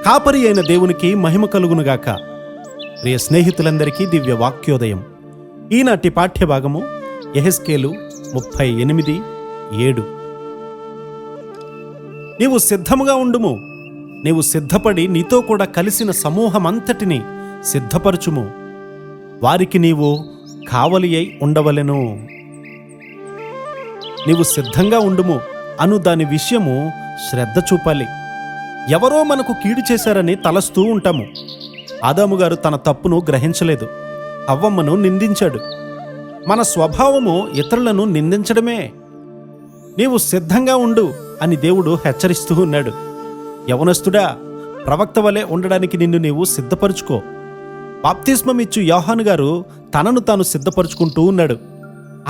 కాపరి అయిన దేవునికి మహిమ కలుగునుగాక. ప్రియ స్నేహితులందరికీ దివ్య వాక్యోదయం. ఈనాటి పాఠ్యభాగము యెహెజ్కేలు 38:7. నీవు సిద్ధముగా ఉండుము, నీవు సిద్ధపడి నీతో కూడా కలిసిన సమూహమంతటిని సిద్ధపరచుము, వారికి నీవు కావలి అయి ఉండవలెను. నీవు సిద్ధంగా ఉండుము అను దాని విషయము శ్రద్ధ చూపాలి. ఎవరో మనకు కీడు చేశారని తలస్తూ ఉంటాము. ఆదాము గారు తన తప్పును గ్రహించలేదు, హవ్వమ్మను నిందించాడు. మన స్వభావము ఇతరులను నిందించడమే. నీవు సిద్ధంగా ఉండు అని దేవుడు హెచ్చరిస్తూ ఉన్నాడు. యవనస్తుడా, ప్రవక్త వలె ఉండడానికి నిన్ను నీవు సిద్ధపరుచుకో. బాప్తిస్మమిచ్చు యోహాను గారు తనను తాను సిద్ధపరుచుకుంటూ ఉన్నాడు.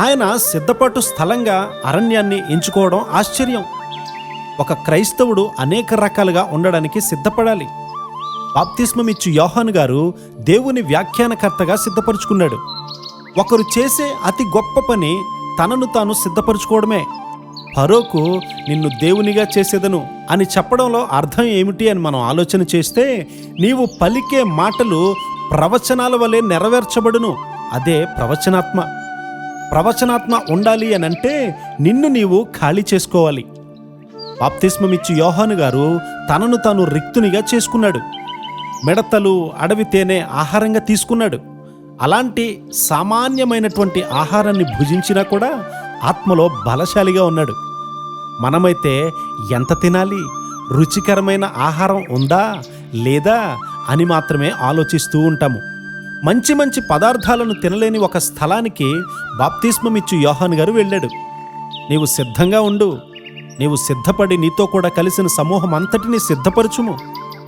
ఆయన సిద్ధపాటు స్థలంగా అరణ్యాన్ని ఎంచుకోవడం ఆశ్చర్యం. ఒక క్రైస్తవుడు అనేక రకాలుగా ఉండడానికి సిద్ధపడాలి. బాప్తిస్మమిచ్చు యోహాను గారు దేవుని వ్యాఖ్యానకర్తగా సిద్ధపరుచుకున్నాడు. ఒకరు చేసే అతి గొప్ప పని తనను తాను సిద్ధపరుచుకోవడమే. ఫరోకు నిన్ను దేవునిగా చేసేదను అని చెప్పడంలో అర్థం ఏమిటి అని మనం ఆలోచన చేస్తే, నీవు పలికే మాటలు ప్రవచనాల వలె నెరవేర్చబడును. అదే ప్రవచనాత్మ. ప్రవచనాత్మ ఉండాలి అనంటే నిన్ను నీవు ఖాళీ చేసుకోవాలి. బాప్తిస్మమిచ్చు యోహాను గారు తనను తాను రిక్తునిగా చేసుకున్నాడు. మిడతలు, అడవి తేనె ఆహారంగా తీసుకున్నాడు. అలాంటి సామాన్యమైనటువంటి ఆహారాన్ని భుజించినా కూడా ఆత్మలో బలశాలిగా ఉన్నాడు. మనమైతే ఎంత తినాలి, రుచికరమైన ఆహారం ఉందా లేదా అని మాత్రమే ఆలోచిస్తూ ఉంటాము. మంచి మంచి పదార్థాలను తినలేని ఒక స్థలానికి బాప్తిస్మమిచ్చు యోహాను గారు వెళ్ళాడు. నీవు సిద్ధంగా ఉండు, నీవు సిద్ధపడి నీతో కూడా కలిసిన సమూహం అంతటినీ సిద్ధపరచుము.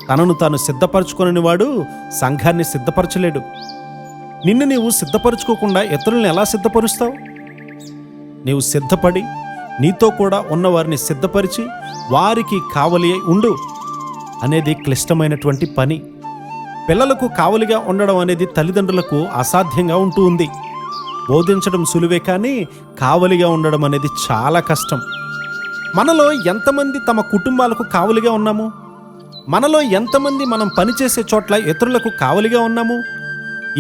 తనను తాను సిద్ధపరచుకొనని వాడు సంఘాన్ని సిద్ధపరచలేడు. నిన్ను నీవు సిద్ధపరచుకోకుండా ఇతరులను ఎలా సిద్ధపరుస్తావు? నీవు సిద్ధపడి నీతో కూడా ఉన్నవారిని సిద్ధపరిచి వారికి కావలి ఉండు అనేది క్లిష్టమైనటువంటి పని. పిల్లలకు కావలిగా ఉండడం అనేది తల్లిదండ్రులకు అసాధ్యంగా ఉంటూ ఉంది. బోధించడం సులువే, కానీ కావలిగా ఉండడం అనేది చాలా కష్టం. మనలో ఎంతమంది తమ కుటుంబాలకు కావలిగా ఉన్నాము? మనలో ఎంతమంది మనం పనిచేసే చోట్ల ఇతరులకు కావలిగా ఉన్నాము?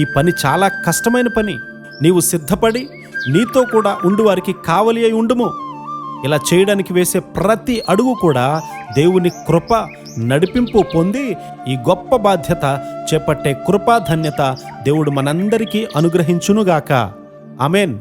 ఈ పని చాలా కష్టమైన పని. నీవు సిద్ధపడి నీతో కూడా ఉండు వారికి కావలి అయి ఉండుము. ఇలా చేయడానికి వేసే ప్రతి అడుగు కూడా దేవుని కృప నడిపింపు పొంది ఈ గొప్ప బాధ్యత చేపట్టే కృపాధన్యత దేవుడు మనందరికీ అనుగ్రహించునుగాక. ఆమేన్.